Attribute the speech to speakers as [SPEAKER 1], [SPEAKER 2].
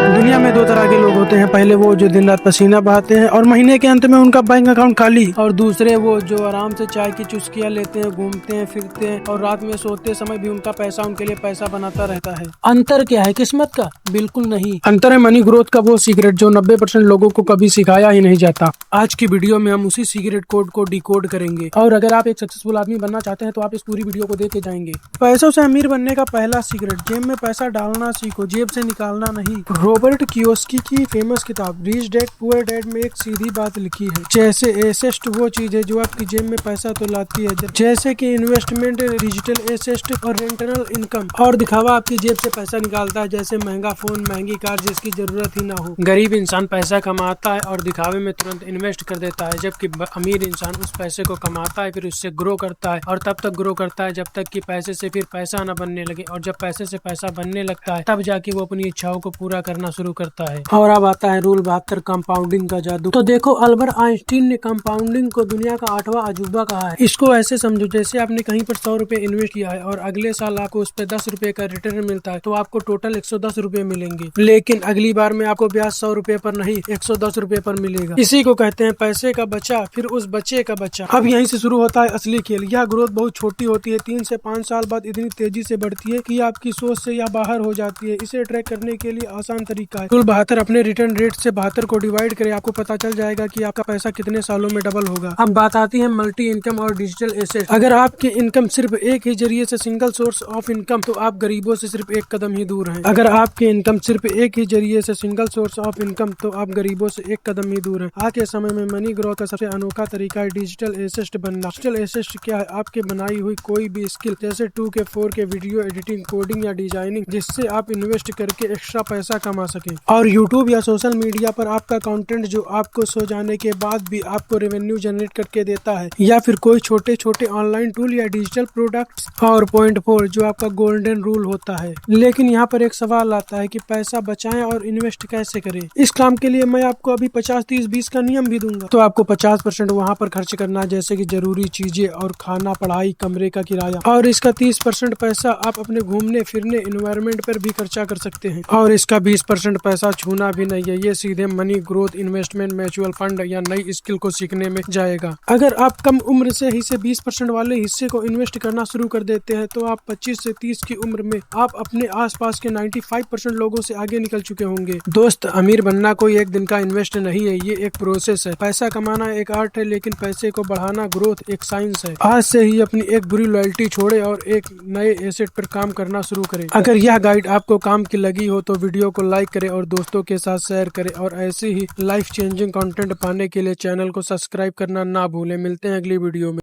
[SPEAKER 1] दुनिया में दो तरह के लोग होते हैं। पहले वो जो दिन रात पसीना बहाते हैं और महीने के अंत में उनका बैंक अकाउंट खाली, और दूसरे वो जो आराम से चाय की चुस्कियां लेते हैं, घूमते हैं, फिरते हैं और रात में सोते समय भी उनका पैसा उनके लिए पैसा बनाता रहता है। अंतर क्या है किस्मत का? बिल्कुल नहीं। अंतर है मनी ग्रोथ का वो सीक्रेट जो 90% लोगों को कभी सिखाया ही नहीं जाता। आज की वीडियो में हम उसी सीक्रेट कोड को डिकोड करेंगे, और अगर आप एक सक्सेसफुल आदमी बनना चाहते हैं तो आप इस पूरी वीडियो को देख के जाएंगे। पैसों से अमीर बनने का पहला सीक्रेट: जेब में पैसा डालना सीखो, जेब से निकालना नहीं। रॉबर्ट कियोसाकी की फेमस किताब रिच डैड पुअर डैड में एक सीधी बात लिखी है, जैसे एसेट वो चीज है जो आपकी जेब में पैसा तो लाती है, जैसे कि इन्वेस्टमेंट, डिजिटल एसेट और रेंटल इनकम। और दिखावा आपकी जेब से पैसा निकालता है, जैसे महंगा फोन, महंगी कार जिसकी जरूरत ही ना हो। गरीब इंसान पैसा कमाता है और दिखावे में तुरंत इन्वेस्ट कर देता है, जबकि अमीर इंसान उस पैसे को कमाता है, फिर उससे ग्रो करता है और तब तक ग्रो करता है जब तक कि पैसे से फिर पैसा न बनने लगे, और जब पैसे से पैसा बनने लगता है तब जाके वो अपनी इच्छाओं को पूरा करना शुरू करता है। और अब आता है रूल 72, कंपाउंडिंग का जादू। तो देखो, अल्बर्ट आइंस्टीन ने कंपाउंडिंग को दुनिया का 8वां अजूबा कहा है। इसको ऐसे समझो जैसे आपने कहीं पर 100 रुपए इन्वेस्ट किया है और अगले साल आपको उस पर 10 रुपए का रिटर्न मिलता है, तो आपको टोटल 110 रुपए मिलेंगे। लेकिन अगली बार में आपको ब्याज 100 रुपए पर नहीं 110 रुपए पर मिलेगा। इसी को कहते हैं पैसे का बचा, फिर उस बच्चे का बचा। अब यहीं से शुरू होता है असली खेल। यह ग्रोथ बहुत छोटी होती है, 3 से 5 साल बाद इतनी तेजी से बढ़ती है कि आपकी सोच से यह बाहर हो जाती है। इसे ट्रैक करने के लिए आसान तरीका है। रूल 72: अपने रिटर्न रेट से 72 को डिवाइड करें, आपको पता चल जाएगा कि आपका पैसा कितने सालों में डबल होगा। अब बात आती है मल्टी इनकम और डिजिटल एसेट। अगर आपकी इनकम सिर्फ एक ही जरिए से, सिंगल सोर्स ऑफ इनकम, तो आप गरीबों से सिर्फ एक कदम ही दूर हैं। अगर आपकी इनकम सिर्फ एक ही जरिए से, सिंगल सोर्स ऑफ इनकम, तो आप गरीबों से एक कदम ही दूर हैं। आज के समय में मनी ग्रोथ का सबसे अनोखा तरीका है डिजिटल एसेट बनना। डिजिटल एसेट क्या है? आपके बनाई हुई कोई भी स्किल, जैसे 2K 4K video editing, coding या डिजाइनिंग, जिससे आप इन्वेस्ट करके एक्स्ट्रा पैसा कमा सके। और यूट्यूब या सोशल मीडिया पर आपका कंटेंट जो आपको सो जाने के बाद भी आपको रेवेन्यू जनरेट करके देता है, या फिर कोई छोटे छोटे ऑनलाइन टूल या डिजिटल प्रोडक्ट्स। और पॉइंट 4 जो आपका गोल्डन रूल होता है। लेकिन यहाँ पर एक सवाल आता है कि पैसा बचाएं और इन्वेस्ट कैसे करें। इस काम के लिए मैं आपको अभी 50-30-20 का नियम भी दूंगा। तो आपको 50% वहाँ पर खर्च करना है, जैसे कि जरूरी चीजें और खाना, पढ़ाई, कमरे का किराया। और इसका 30% पैसा आप अपने घूमने फिरने, एनवायरनमेंट पर भी खर्चा कर सकते हैं। और इसका 20% पैसा छूना भी नहीं है, ये सीधे money growth, investment, mutual fund या नई स्किल को सीखने में जाएगा। अगर आप कम उम्र से ही 20% वाले हिस्से को इन्वेस्ट करना शुरू कर देते हैं, तो आप 25 से 30 की उम्र में आप अपने आसपास के 95% लोगों से आगे निकल चुके होंगे। दोस्त, अमीर बनना कोई एक दिन का इन्वेस्ट नहीं है, ये एक प्रोसेस है। पैसा कमाना एक आर्ट है, लेकिन पैसे को बढ़ाना, ग्रोथ, एक साइंस है। आज से ही अपनी एक बुरी लॉयल्टी छोड़े और एक नए एसेट पर काम करना शुरू करें। अगर यह गाइड आपको काम की लगी हो तो वीडियो को लाइक करें और दोस्तों के साथ शेयर करें, और ऐसे ही लाइफ चेंजिंग कंटेंट पाने के लिए चैनल को सब्सक्राइब करना ना भूलें। मिलते हैं अगली वीडियो में।